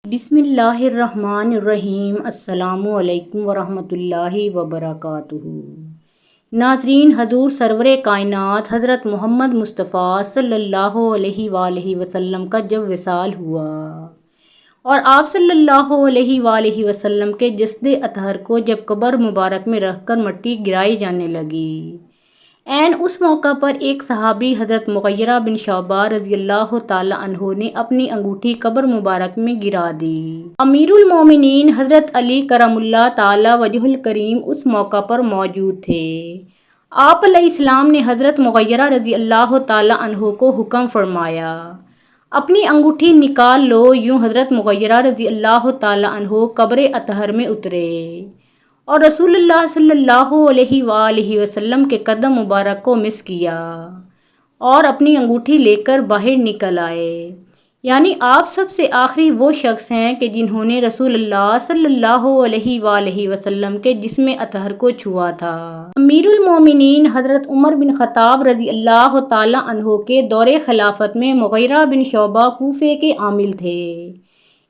بسم اللہ الرحمن الرحیم۔ السلام علیکم ورحمۃ اللہ وبرکاتہ۔ ناظرین، حضور سرور کائنات حضرت محمد مصطفیٰ صلی اللہ علیہ وآلہ وسلم کا جب وصال ہوا اور آپ صلی اللہ علیہ وآلہ وسلم کے جسد اطہر کو جب قبر مبارک میں رکھ کر مٹی گرائی جانے لگی، عین اس موقع پر ایک صحابی حضرت مغیرہ بن شعبہ رضی اللہ تعالی عنہ نے اپنی انگوٹھی قبر مبارک میں گرا دی۔ امیر المومنین حضرت علی کرم اللہ تعالی وجہ الکریم اس موقع پر موجود تھے۔ آپ علیہ السلام نے حضرت مغیرہ رضی اللہ تعالی عنہ کو حکم فرمایا، اپنی انگوٹھی نکال لو۔ یوں حضرت مغیرہ رضی اللہ تعالی عنہ قبر اطہر میں اترے اور رسول اللہ صلی اللہ علیہ وآلہ وسلم کے قدم مبارک کو مس کیا اور اپنی انگوٹھی لے کر باہر نکل آئے۔ یعنی آپ سب سے آخری وہ شخص ہیں کہ جنہوں نے رسول اللہ صلی اللہ علیہ وآلہ وسلم کے جسم اطہر کو چھوا تھا۔ امیر المومنین حضرت عمر بن خطاب رضی اللہ تعالی عنہ کے دور خلافت میں مغیرہ بن شعبہ کوفے کے عامل تھے۔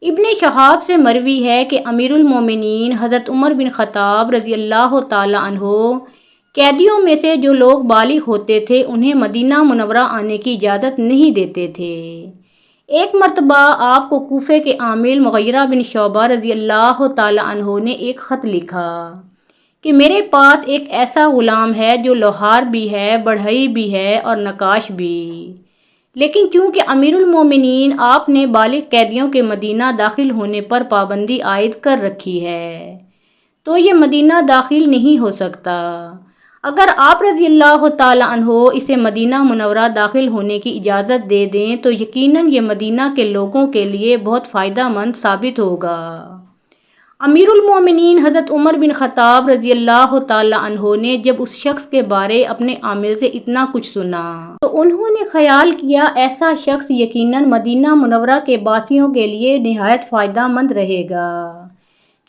ابن شہاب سے مروی ہے کہ امیر المومنین حضرت عمر بن خطاب رضی اللہ تعالی عنہ قیدیوں میں سے جو لوگ بالغ ہوتے تھے انہیں مدینہ منورہ آنے کی اجازت نہیں دیتے تھے۔ ایک مرتبہ آپ کو کوفے کے عامل مغیرہ بن شعبہ رضی اللہ تعالی عنہ نے ایک خط لکھا کہ میرے پاس ایک ایسا غلام ہے جو لوہار بھی ہے، بڑھئی بھی ہے اور نقاش بھی، لیکن چونکہ امیر المومنین آپ نے بالغ قیدیوں کے مدینہ داخل ہونے پر پابندی عائد کر رکھی ہے تو یہ مدینہ داخل نہیں ہو سکتا۔ اگر آپ رضی اللہ تعالی عنہ اسے مدینہ منورہ داخل ہونے کی اجازت دے دیں تو یقیناً یہ مدینہ کے لوگوں کے لیے بہت فائدہ مند ثابت ہوگا۔ امیر المومنین حضرت عمر بن خطاب رضی اللہ تعالی عنہ نے جب اس شخص کے بارے اپنے عامل سے اتنا کچھ سنا تو انہوں نے خیال کیا ایسا شخص یقیناً مدینہ منورہ کے باسیوں کے لیے نہایت فائدہ مند رہے گا۔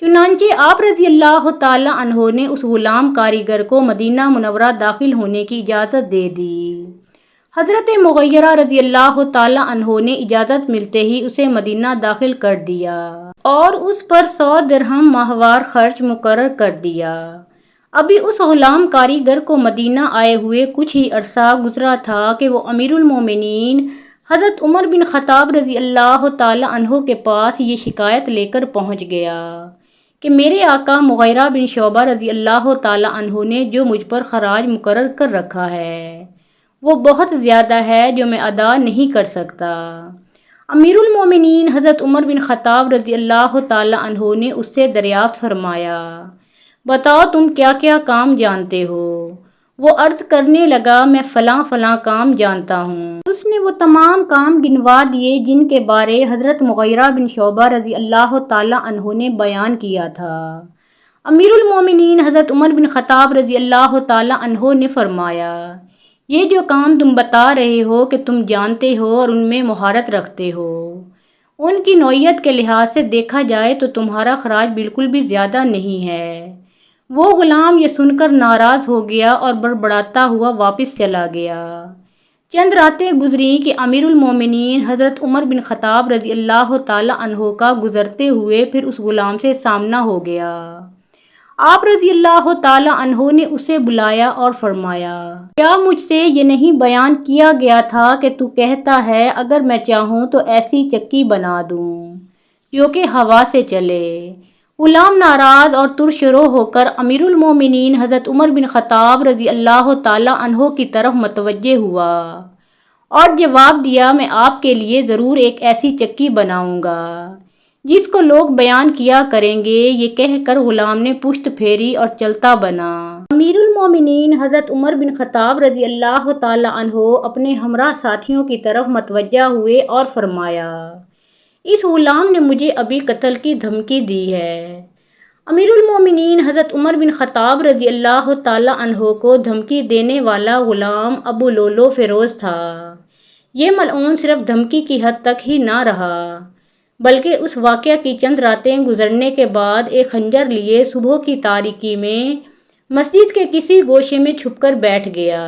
چنانچہ آپ رضی اللہ تعالی عنہ نے اس غلام کاریگر کو مدینہ منورہ داخل ہونے کی اجازت دے دی۔ حضرت مغیرہ رضی اللہ تعالی عنہ نے اجازت ملتے ہی اسے مدینہ داخل کر دیا اور اس پر 100 درہم ماہوار خرچ مقرر کر دیا۔ ابھی اس غلام کاریگر کو مدینہ آئے ہوئے کچھ ہی عرصہ گزرا تھا کہ وہ امیر المومنین حضرت عمر بن خطاب رضی اللہ تعالی عنہ کے پاس یہ شکایت لے کر پہنچ گیا کہ میرے آقا مغیرہ بن شعبہ رضی اللہ تعالی عنہ نے جو مجھ پر خراج مقرر کر رکھا ہے وہ بہت زیادہ ہے جو میں ادا نہیں کر سکتا۔ امیر المومنین حضرت عمر بن خطاب رضی اللہ تعالی عنہ نے اس سے دریافت فرمایا، بتاؤ تم کیا کیا کام جانتے ہو؟ وہ عرض کرنے لگا، میں فلاں فلاں کام جانتا ہوں۔ اس نے وہ تمام کام گنوا دیے جن کے بارے حضرت مغیرہ بن شعبہ رضی اللہ تعالی عنہ نے بیان کیا تھا۔ امیر المومنین حضرت عمر بن خطاب رضی اللہ تعالی عنہ نے فرمایا، یہ جو کام تم بتا رہے ہو کہ تم جانتے ہو اور ان میں مہارت رکھتے ہو، ان کی نوعیت کے لحاظ سے دیکھا جائے تو تمہارا خراج بالکل بھی زیادہ نہیں ہے۔ وہ غلام یہ سن کر ناراض ہو گیا اور بڑبڑاتا ہوا واپس چلا گیا۔ چند راتیں گزریں کہ امیر المومنین حضرت عمر بن خطاب رضی اللہ تعالی عنہ کا گزرتے ہوئے پھر اس غلام سے سامنا ہو گیا۔ آپ رضی اللہ تعالی عنہ نے اسے بلایا اور فرمایا، کیا مجھ سے یہ نہیں بیان کیا گیا تھا کہ تو کہتا ہے اگر میں چاہوں تو ایسی چکی بنا دوں جو کہ ہوا سے چلے؟ غلام ناراض اور ترشرو ہو کر امیر المومنین حضرت عمر بن خطاب رضی اللہ تعالی عنہ کی طرف متوجہ ہوا اور جواب دیا، میں آپ کے لیے ضرور ایک ایسی چکی بناؤں گا جس کو لوگ بیان کیا کریں گے۔ یہ کہہ کر غلام نے پشت پھیری اور چلتا بنا۔ امیر المومنین حضرت عمر بن خطاب رضی اللہ تعالی عنہ اپنے ہمراہ ساتھیوں کی طرف متوجہ ہوئے اور فرمایا، اس غلام نے مجھے ابھی قتل کی دھمکی دی ہے۔ امیر المومنین حضرت عمر بن خطاب رضی اللہ تعالی عنہ کو دھمکی دینے والا غلام ابو لولو فیروز تھا۔ یہ ملعون صرف دھمکی کی حد تک ہی نہ رہا بلکہ اس واقعہ کی چند راتیں گزرنے کے بعد ایک خنجر لیے صبح کی تاریکی میں مسجد کے کسی گوشے میں چھپ کر بیٹھ گیا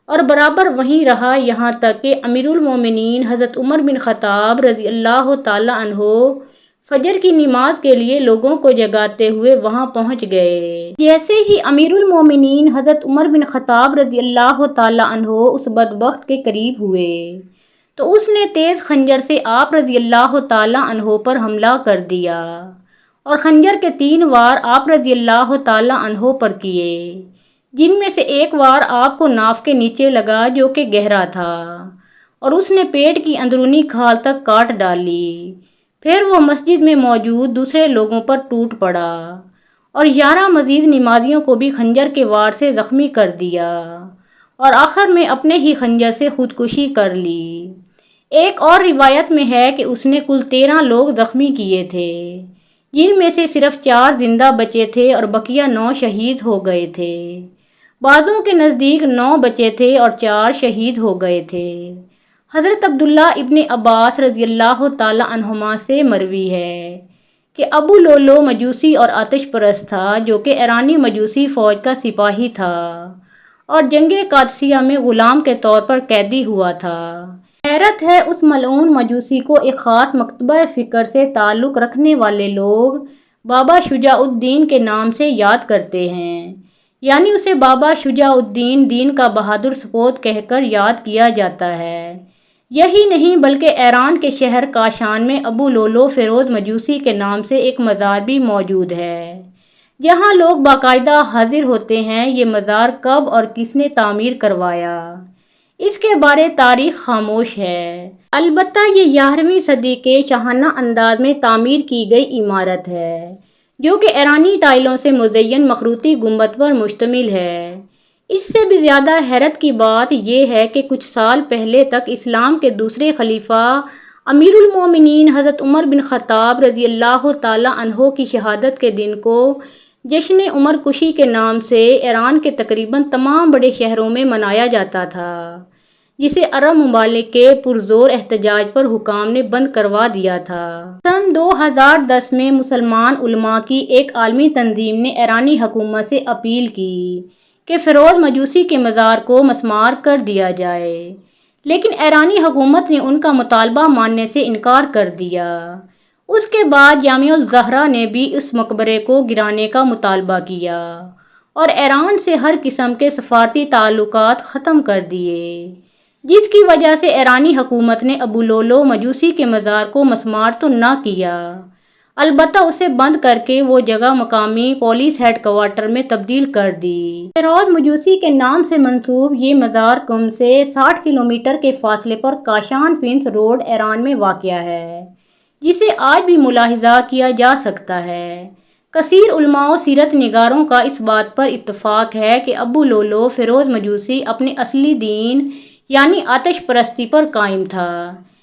اور برابر وہیں رہا یہاں تک کہ امیر المومنین حضرت عمر بن خطاب رضی اللہ تعالی عنہ فجر کی نماز کے لیے لوگوں کو جگاتے ہوئے وہاں پہنچ گئے۔ جیسے ہی امیر المومنین حضرت عمر بن خطاب رضی اللہ تعالیٰ عنہ اس بدبخت کے قریب ہوئے تو اس نے تیز خنجر سے آپ رضی اللہ تعالیٰ عنہ پر حملہ کر دیا اور خنجر کے 3 وار آپ رضی اللہ تعالیٰ عنہ پر کیے، جن میں سے ایک وار آپ کو ناف کے نیچے لگا جو کہ گہرا تھا اور اس نے پیٹ کی اندرونی کھال تک کاٹ ڈالی۔ پھر وہ مسجد میں موجود دوسرے لوگوں پر ٹوٹ پڑا اور 11 مزید نمازیوں کو بھی خنجر کے وار سے زخمی کر دیا اور آخر میں اپنے ہی خنجر سے خودکشی کر لی۔ ایک اور روایت میں ہے کہ اس نے کل 13 لوگ زخمی کیے تھے، جن میں سے صرف 4 زندہ بچے تھے اور بقیہ 9 شہید ہو گئے تھے۔ بعضوں کے نزدیک 9 بچے تھے اور 4 شہید ہو گئے تھے۔ حضرت عبداللہ ابن عباس رضی اللہ تعالیٰ عنہما سے مروی ہے کہ ابو لولو مجوسی اور آتش پرست تھا جو کہ ایرانی مجوسی فوج کا سپاہی تھا اور جنگ قادسیہ میں غلام کے طور پر قیدی ہوا تھا۔ حیرت ہے اس ملعون مجوسی کو ایک خاص مکتبہ فکر سے تعلق رکھنے والے لوگ بابا شجاع الدین کے نام سے یاد کرتے ہیں، یعنی اسے بابا شجاع الدین دین کا بہادر سپوت کہہ کر یاد کیا جاتا ہے۔ یہی نہیں بلکہ ایران کے شہر کاشان میں ابو لولو فیروز مجوسی کے نام سے ایک مزار بھی موجود ہے، جہاں لوگ باقاعدہ حاضر ہوتے ہیں۔ یہ مزار کب اور کس نے تعمیر کروایا، اس کے بارے تاریخ خاموش ہے۔ البتہ یہ 11ویں صدی کے شاہانہ انداز میں تعمیر کی گئی عمارت ہے جو کہ ایرانی ٹائلوں سے مزین مخروطی گنبد پر مشتمل ہے۔ اس سے بھی زیادہ حیرت کی بات یہ ہے کہ کچھ سال پہلے تک اسلام کے دوسرے خلیفہ امیر المومنین حضرت عمر بن خطاب رضی اللہ تعالیٰ عنہ کی شہادت کے دن کو جشن عمر کشی کے نام سے ایران کے تقریباً تمام بڑے شہروں میں منایا جاتا تھا، جسے عرب ممالک کے پرزور احتجاج پر حکام نے بند کروا دیا تھا۔ سن 2010 میں مسلمان علماء کی ایک عالمی تنظیم نے ایرانی حکومت سے اپیل کی کہ فیروز مجوسی کے مزار کو مسمار کر دیا جائے، لیکن ایرانی حکومت نے ان کا مطالبہ ماننے سے انکار کر دیا۔ اس کے بعد جامع الزہرا نے بھی اس مقبرے کو گرانے کا مطالبہ کیا اور ایران سے ہر قسم کے سفارتی تعلقات ختم کر دیے، جس کی وجہ سے ایرانی حکومت نے ابو لولو مجوسی کے مزار کو مسمار تو نہ کیا، البتہ اسے بند کر کے وہ جگہ مقامی پولیس ہیڈ کوارٹر میں تبدیل کر دی۔ فیروز مجوسی کے نام سے منسوب یہ مزار قم سے 60 کلومیٹر کے فاصلے پر کاشان فینس روڈ ایران میں واقع ہے، جسے آج بھی ملاحظہ کیا جا سکتا ہے۔ کثیر علماء و سیرت نگاروں کا اس بات پر اتفاق ہے کہ ابو لولو فیروز مجوسی اپنے اصلی دین یعنی آتش پرستی پر قائم تھا،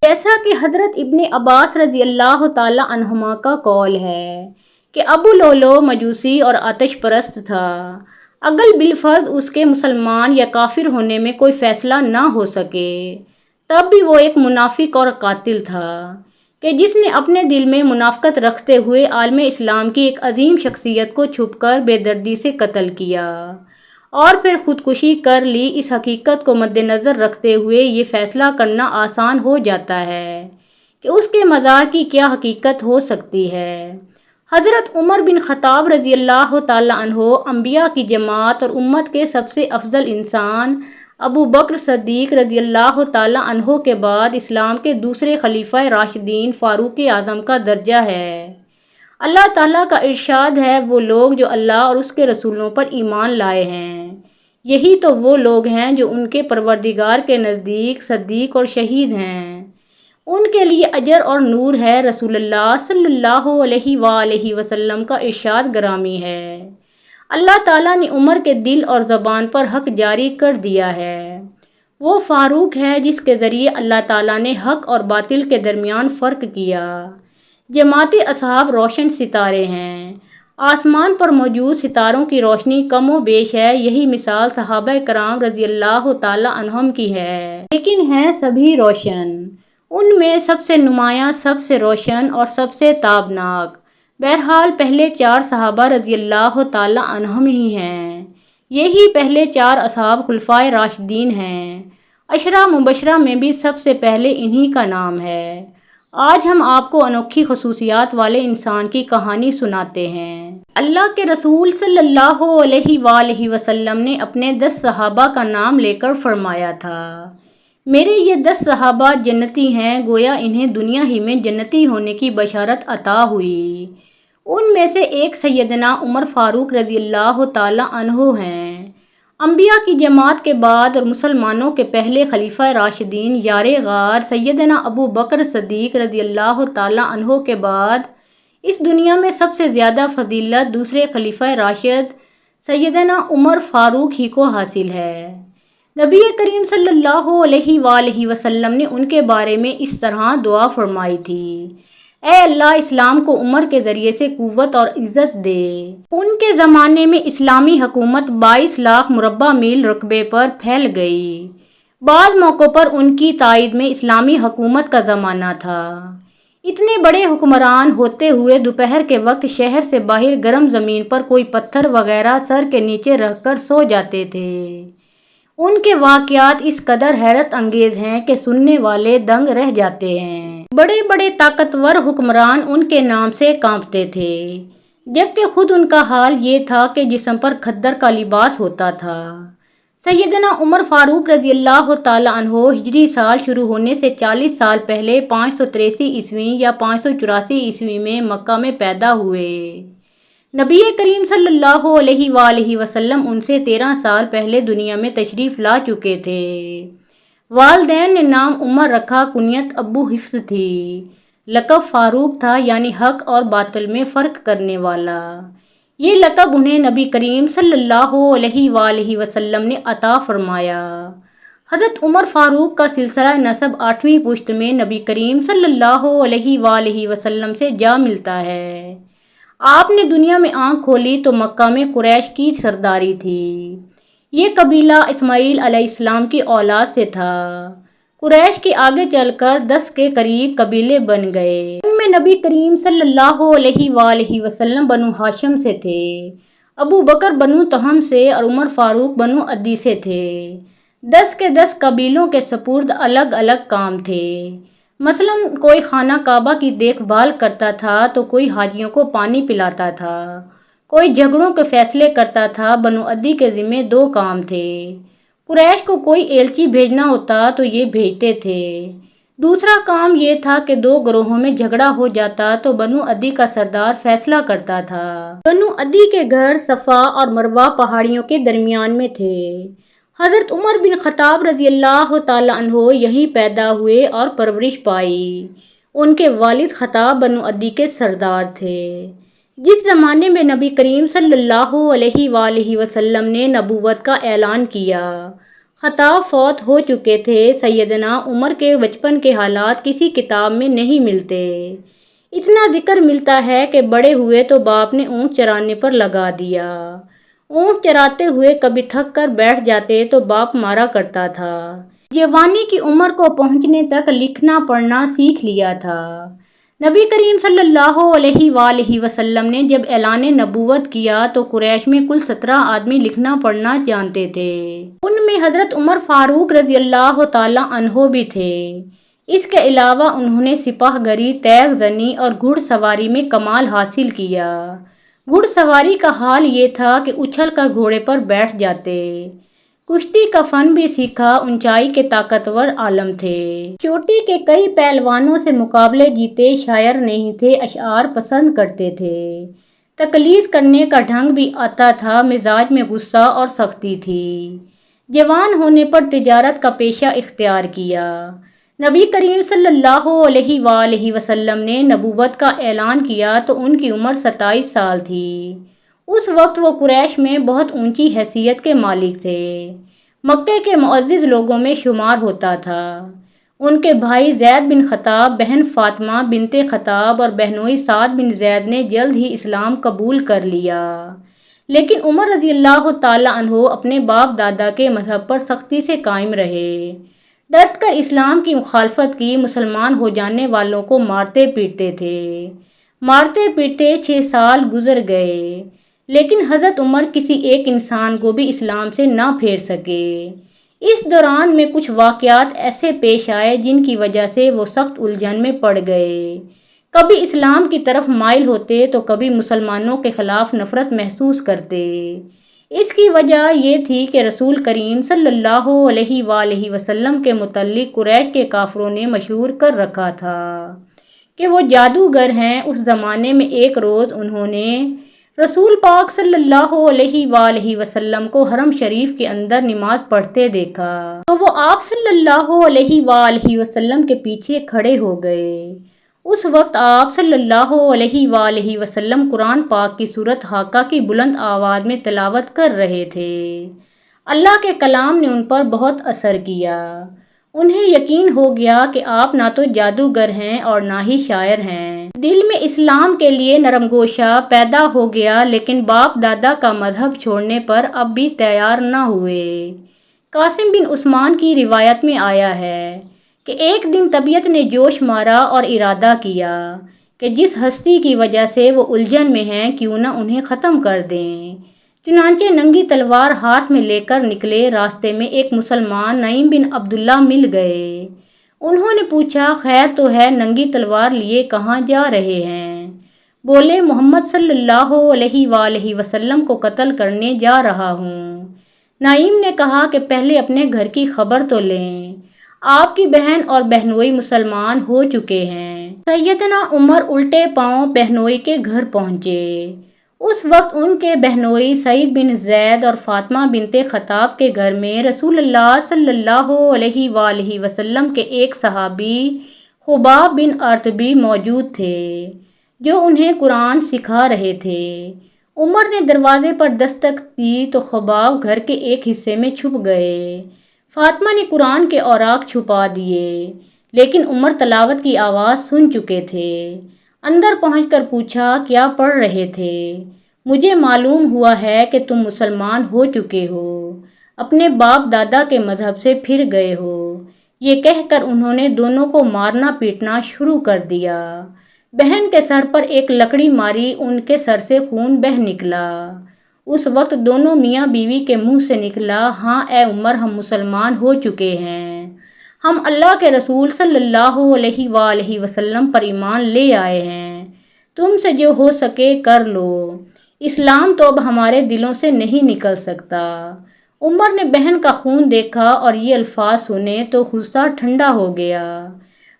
جیسا کہ حضرت ابن عباس رضی اللہ تعالیٰ عنہما کا قول ہے کہ ابو لولو مجوسی اور آتش پرست تھا، اگر بالفرض اس کے مسلمان یا کافر ہونے میں کوئی فیصلہ نہ ہو سکے، تب بھی وہ ایک منافق اور قاتل تھا کہ جس نے اپنے دل میں منافقت رکھتے ہوئے عالم اسلام کی ایک عظیم شخصیت کو چھپ کر بے دردی سے قتل کیا اور پھر خودکشی کر لی۔ اس حقیقت کو مد نظر رکھتے ہوئے یہ فیصلہ کرنا آسان ہو جاتا ہے کہ اس کے مزار کی کیا حقیقت ہو سکتی ہے۔ حضرت عمر بن خطاب رضی اللہ تعالیٰ عنہ انبیاء کی جماعت اور امت کے سب سے افضل انسان ابو بکر صدیق رضی اللہ تعالیٰ عنہ کے بعد اسلام کے دوسرے خلیفہ راشدین فاروق اعظم کا درجہ ہے۔ اللہ تعالیٰ کا ارشاد ہے، وہ لوگ جو اللہ اور اس کے رسولوں پر ایمان لائے ہیں، یہی تو وہ لوگ ہیں جو ان کے پروردگار کے نزدیک صدیق اور شہید ہیں، ان کے لیے اجر اور نور ہے۔ رسول اللہ صلی اللہ علیہ وآلہ وسلم کا ارشاد گرامی ہے، اللہ تعالیٰ نے عمر کے دل اور زبان پر حق جاری کر دیا ہے۔ وہ فاروق ہے جس کے ذریعے اللہ تعالیٰ نے حق اور باطل کے درمیان فرق کیا۔ جماعت اصحاب روشن ستارے ہیں، آسمان پر موجود ستاروں کی روشنی کم و بیش ہے، یہی مثال صحابہ کرام رضی اللہ تعالیٰ عنہم کی ہے، لیکن ہیں سبھی روشن۔ ان میں سب سے نمایاں، سب سے روشن اور سب سے تابناک بہرحال پہلے 4 صحابہ رضی اللہ تعالیٰ عنہم ہی ہیں، یہی پہلے 4 اصحاب خلفائے راشدین ہیں۔ عشرہ مبشرہ میں بھی سب سے پہلے انہی کا نام ہے۔ آج ہم آپ کو انوکھی خصوصیات والے انسان کی کہانی سناتے ہیں۔ اللہ کے رسول صلی اللہ علیہ وآلہ وسلم نے اپنے 10 صحابہ کا نام لے کر فرمایا تھا، میرے یہ 10 صحابہ جنتی ہیں، گویا انہیں دنیا ہی میں جنتی ہونے کی بشارت عطا ہوئی۔ ان میں سے ایک سیدنا عمر فاروق رضی اللہ تعالی عنہ ہیں۔ انبیاء کی جماعت کے بعد اور مسلمانوں کے پہلے خلیفہ راشدین یار غار سیدنا ابو بکر صدیق رضی اللہ تعالی عنہ کے بعد اس دنیا میں سب سے زیادہ فضیلت دوسرے خلیفہ راشد سیدنا عمر فاروق ہی کو حاصل ہے۔ نبی کریم صلی اللہ علیہ وآلہ وسلم نے ان کے بارے میں اس طرح دعا فرمائی تھی، اے اللہ اسلام کو عمر کے ذریعے سے قوت اور عزت دے۔ ان کے زمانے میں اسلامی حکومت 22 لاکھ مربع میل رقبے پر پھیل گئی۔ بعض موقعوں پر ان کی تائید میں اسلامی حکومت کا زمانہ تھا۔ اتنے بڑے حکمران ہوتے ہوئے دوپہر کے وقت شہر سے باہر گرم زمین پر کوئی پتھر وغیرہ سر کے نیچے رکھ کر سو جاتے تھے۔ ان کے واقعات اس قدر حیرت انگیز ہیں کہ سننے والے دنگ رہ جاتے ہیں۔ بڑے بڑے طاقتور حکمران ان کے نام سے کانپتے تھے، جبکہ خود ان کا حال یہ تھا کہ جسم پر کھدر کا لباس ہوتا تھا۔ سیدنا عمر فاروق رضی اللہ تعالی عنہ ہجری سال شروع ہونے سے 40 سال پہلے 583 عیسوی یا 584 عیسوی میں مکہ میں پیدا ہوئے۔ نبی کریم صلی اللہ علیہ وآلہ وسلم ان سے 13 سال پہلے دنیا میں تشریف لا چکے تھے۔ والدین نے نام عمر رکھا، کنیت ابو حفص تھی، لقب فاروق تھا، یعنی حق اور باطل میں فرق کرنے والا۔ یہ لقب انہیں نبی کریم صلی اللہ علیہ وآلہ وسلم نے عطا فرمایا۔ حضرت عمر فاروق کا سلسلہ نسب 8ویں پشت میں نبی کریم صلی اللہ علیہ وآلہ وسلم سے جا ملتا ہے۔ آپ نے دنیا میں آنکھ کھولی تو مکہ میں قریش کی سرداری تھی۔ یہ قبیلہ اسماعیل علیہ السلام کی اولاد سے تھا۔ قریش کے آگے چل کر 10 کے قریب قبیلے بن گئے۔ ان میں نبی کریم صلی اللہ علیہ وآلہ وسلم بنو ہاشم سے تھے، ابو بکر بنو تہم سے اور عمر فاروق بنو عدی سے تھے۔ 10 کے 10 قبیلوں کے سپرد الگ الگ کام تھے۔ مثلاً کوئی خانہ کعبہ کی دیکھ بھال کرتا تھا تو کوئی حاجیوں کو پانی پلاتا تھا، کوئی جھگڑوں کے فیصلے کرتا تھا۔ بنو عدی کے ذمہ 2 کام تھے، قریش کو کوئی ایلچی بھیجنا ہوتا تو یہ بھیجتے تھے، دوسرا کام یہ تھا کہ 2 گروہوں میں جھگڑا ہو جاتا تو بنو عدی کا سردار فیصلہ کرتا تھا۔ بنو عدی کے گھر صفا اور مروہ پہاڑیوں کے درمیان میں تھے۔ حضرت عمر بن خطاب رضی اللہ تعالی عنہ یہیں پیدا ہوئے اور پرورش پائی۔ ان کے والد خطاب بنو عدی کے سردار تھے۔ جس زمانے میں نبی کریم صلی اللہ علیہ وآلہ وسلم نے نبوت کا اعلان کیا، خطاب فوت ہو چکے تھے۔ سیدنا عمر کے بچپن کے حالات کسی کتاب میں نہیں ملتے۔ اتنا ذکر ملتا ہے کہ بڑے ہوئے تو باپ نے اونٹ چرانے پر لگا دیا۔ اونٹ چراتے ہوئے کبھی تھک کر بیٹھ جاتے تو باپ مارا کرتا تھا۔ جوانی کی عمر کو پہنچنے تک لکھنا پڑھنا سیکھ لیا تھا۔ نبی کریم صلی اللہ علیہ وآلہ وسلم نے جب اعلان نبوت کیا تو قریش میں کل 17 آدمی لکھنا پڑھنا جانتے تھے۔ ان میں حضرت عمر فاروق رضی اللہ تعالی عنہ بھی تھے۔ اس کے علاوہ انہوں نے سپاہ گری، تیغ زنی اور گھڑ سواری میں کمال حاصل کیا۔ گھڑ سواری کا حال یہ تھا کہ اچھل کر گھوڑے پر بیٹھ جاتے۔ کشتی کا فن بھی سیکھا، اونچائی کے طاقتور عالم تھے۔ چوٹی کے کئی پہلوانوں سے مقابلے جیتے، شاعر نہیں تھے، اشعار پسند کرتے تھے۔ تقلید کرنے کا ڈھنگ بھی آتا تھا، مزاج میں غصہ اور سختی تھی۔ جوان ہونے پر تجارت کا پیشہ اختیار کیا۔ نبی کریم صلی اللہ علیہ وآلہ وسلم نے نبوت کا اعلان کیا تو ان کی عمر 27 سال تھی۔ اس وقت وہ قریش میں بہت اونچی حیثیت کے مالک تھے، مکے کے معزز لوگوں میں شمار ہوتا تھا۔ ان کے بھائی زید بن خطاب، بہن فاطمہ بنت خطاب اور بہنوئی سعد بن زید نے جلد ہی اسلام قبول کر لیا، لیکن عمر رضی اللہ تعالی عنہ اپنے باپ دادا کے مذہب پر سختی سے قائم رہے، ڈٹ کر اسلام کی مخالفت کی۔ مسلمان ہو جانے والوں کو مارتے پیٹتے تھے۔ مارتے پیٹتے 6 سال گزر گئے، لیکن حضرت عمر کسی ایک انسان کو بھی اسلام سے نہ پھیر سکے۔ اس دوران میں کچھ واقعات ایسے پیش آئے جن کی وجہ سے وہ سخت الجھن میں پڑ گئے۔ کبھی اسلام کی طرف مائل ہوتے تو کبھی مسلمانوں کے خلاف نفرت محسوس کرتے۔ اس کی وجہ یہ تھی کہ رسول کریم صلی اللہ علیہ وآلہ وسلم کے متعلق قریش کے کافروں نے مشہور کر رکھا تھا کہ وہ جادوگر ہیں۔ اس زمانے میں ایک روز انہوں نے رسول پاک صلی اللہ علیہ وآلہ وسلم کو حرم شریف کے اندر نماز پڑھتے دیکھا تو وہ آپ صلی اللہ علیہ وآلہ وسلم کے پیچھے کھڑے ہو گئے۔ اس وقت آپ صلی اللہ علیہ وآلہ وسلم قرآن پاک کی سورۃ حاقہ کی بلند آواز میں تلاوت کر رہے تھے۔ اللہ کے کلام نے ان پر بہت اثر کیا۔ انہیں یقین ہو گیا کہ آپ نہ تو جادوگر ہیں اور نہ ہی شاعر ہیں۔ دل میں اسلام کے لیے نرم گوشہ پیدا ہو گیا، لیکن باپ دادا کا مذہب چھوڑنے پر اب بھی تیار نہ ہوئے۔ قاسم بن عثمان کی روایت میں آیا ہے کہ ایک دن طبیعت نے جوش مارا اور ارادہ کیا کہ جس ہستی کی وجہ سے وہ الجھن میں ہیں کیوں نہ انہیں ختم کر دیں۔ چنانچہ ننگی تلوار ہاتھ میں لے کر نکلے۔ راستے میں ایک مسلمان نعیم بن عبداللہ مل گئے۔ انہوں نے پوچھا، خیر تو ہے، ننگی تلوار لیے کہاں جا رہے ہیں؟ بولے، محمد صلی اللہ علیہ وآلہ وسلم کو قتل کرنے جا رہا ہوں۔ نعیم نے کہا کہ پہلے اپنے گھر کی خبر تو لیں، آپ کی بہن اور بہنوئی مسلمان ہو چکے ہیں۔ سیدنا عمر الٹے پاؤں بہنوئی کے گھر پہنچے۔ اس وقت ان کے بہنوئی سعید بن زید اور فاطمہ بنت خطاب کے گھر میں رسول اللہ صلی اللہ علیہ وآلہ وسلم کے ایک صحابی خباب بن ارت بھی موجود تھے جو انہیں قرآن سکھا رہے تھے۔ عمر نے دروازے پر دستک دی تو خباب گھر کے ایک حصے میں چھپ گئے۔ فاطمہ نے قرآن کے اوراق چھپا دیے، لیکن عمر تلاوت کی آواز سن چکے تھے۔ اندر پہنچ کر پوچھا، کیا پڑھ رہے تھے؟ مجھے معلوم ہوا ہے کہ تم مسلمان ہو چکے ہو، اپنے باپ دادا کے مذہب سے پھر گئے ہو۔ یہ کہہ کر انہوں نے دونوں کو مارنا پیٹنا شروع کر دیا۔ بہن کے سر پر ایک لکڑی ماری، ان کے سر سے خون بہہ نکلا۔ اس وقت دونوں میاں بیوی کے منہ سے نکلا، ہاں اے عمر، ہم مسلمان ہو چکے ہیں، ہم اللہ کے رسول صلی اللہ علیہ وآلہ وسلم پر ایمان لے آئے ہیں، تم سے جو ہو سکے کر لو، اسلام تو اب ہمارے دلوں سے نہیں نکل سکتا۔ عمر نے بہن کا خون دیکھا اور یہ الفاظ سنے تو غصہ ٹھنڈا ہو گیا۔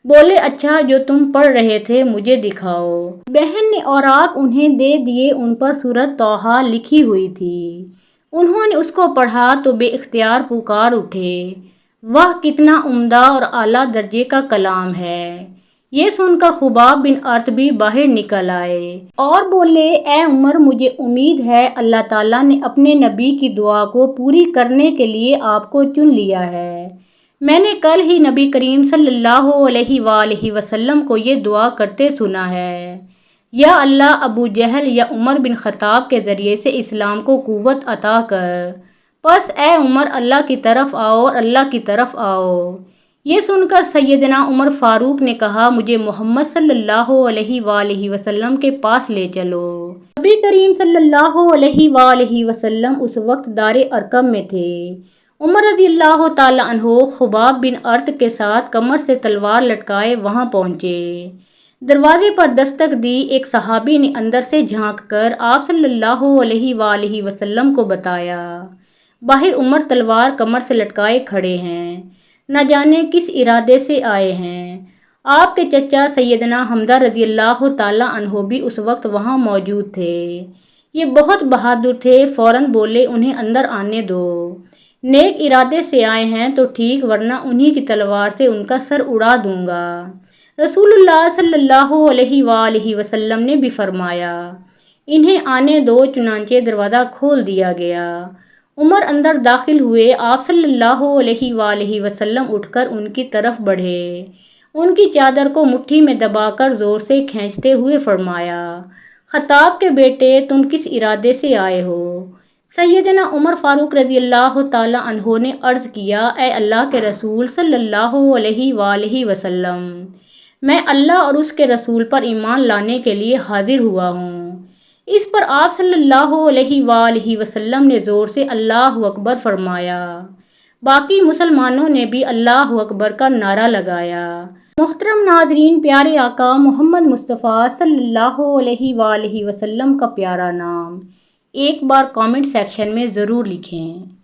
بولے، اچھا جو تم پڑھ رہے تھے مجھے دکھاؤ۔ بہن نے اوراق انہیں دے دیے، ان پر سورۃ طٰہٰ لکھی ہوئی تھی۔ انہوں نے اس کو پڑھا تو بے اختیار پکار اٹھے، واہ کتنا عمدہ اور اعلیٰ درجے کا کلام ہے۔ یہ سن کر خباب بن ارت بھی باہر نکل آئے اور بولے، اے عمر، مجھے امید ہے اللہ تعالیٰ نے اپنے نبی کی دعا کو پوری کرنے کے لیے آپ کو چن لیا ہے۔ میں نے کل ہی نبی کریم صلی اللہ علیہ وآلہ وسلم کو یہ دعا کرتے سنا ہے، یا اللہ ابو جہل یا عمر بن خطاب کے ذریعے سے اسلام کو قوت عطا کر۔ پس اے عمر، اللہ کی طرف آؤ اور اللہ کی طرف آؤ۔ یہ سن کر سیدنا عمر فاروق نے کہا، مجھے محمد صلی اللہ علیہ وآلہ وسلم کے پاس لے چلو۔ نبی کریم صلی اللہ علیہ وآلہ وسلم اس وقت دار ارقم میں تھے۔ عمر رضی اللہ تعالیٰ عنہ خباب بن ارت کے ساتھ کمر سے تلوار لٹکائے وہاں پہنچے۔ دروازے پر دستک دی، ایک صحابی نے اندر سے جھانک کر آپ صلی اللہ علیہ وآلہ وسلم کو بتایا، باہر عمر تلوار کمر سے لٹکائے کھڑے ہیں، نہ جانے کس ارادے سے آئے ہیں۔ آپ کے چچا سیدنا حمزہ رضی اللہ تعالیٰ عنہ بھی اس وقت وہاں موجود تھے۔ یہ بہت بہادر تھے، فوراً بولے، انہیں اندر آنے دو، نیک ارادے سے آئے ہیں تو ٹھیک، ورنہ انہی کی تلوار سے ان کا سر اڑا دوں گا۔ رسول اللہ صلی اللہ علیہ وآلہ وسلم نے بھی فرمایا، انہیں آنے دو، چنانچہ دروازہ کھول دیا گیا۔ عمر اندر داخل ہوئے، آپ صلی اللہ علیہ وآلہ وسلم اٹھ کر ان کی طرف بڑھے، ان کی چادر کو مٹھی میں دبا کر زور سے کھینچتے ہوئے فرمایا، خطاب کے بیٹے، تم کس ارادے سے آئے ہو؟ سیدنا عمر فاروق رضی اللہ تعالیٰ عنہ نے عرض کیا، اے اللہ کے رسول صلی اللہ علیہ وآلہ وسلم، میں اللہ اور اس کے رسول پر ایمان لانے کے لیے حاضر ہوا ہوں۔ اس پر آپ صلی اللہ علیہ وآلہ وسلم نے زور سے اللہ اکبر فرمایا۔ باقی مسلمانوں نے بھی اللہ اکبر کا نعرہ لگایا۔ محترم ناظرین، پیارے آقا محمد مصطفیٰ صلی اللہ علیہ وآلہ وسلم کا پیارا نام ایک بار کامنٹ سیکشن میں ضرور لکھیں۔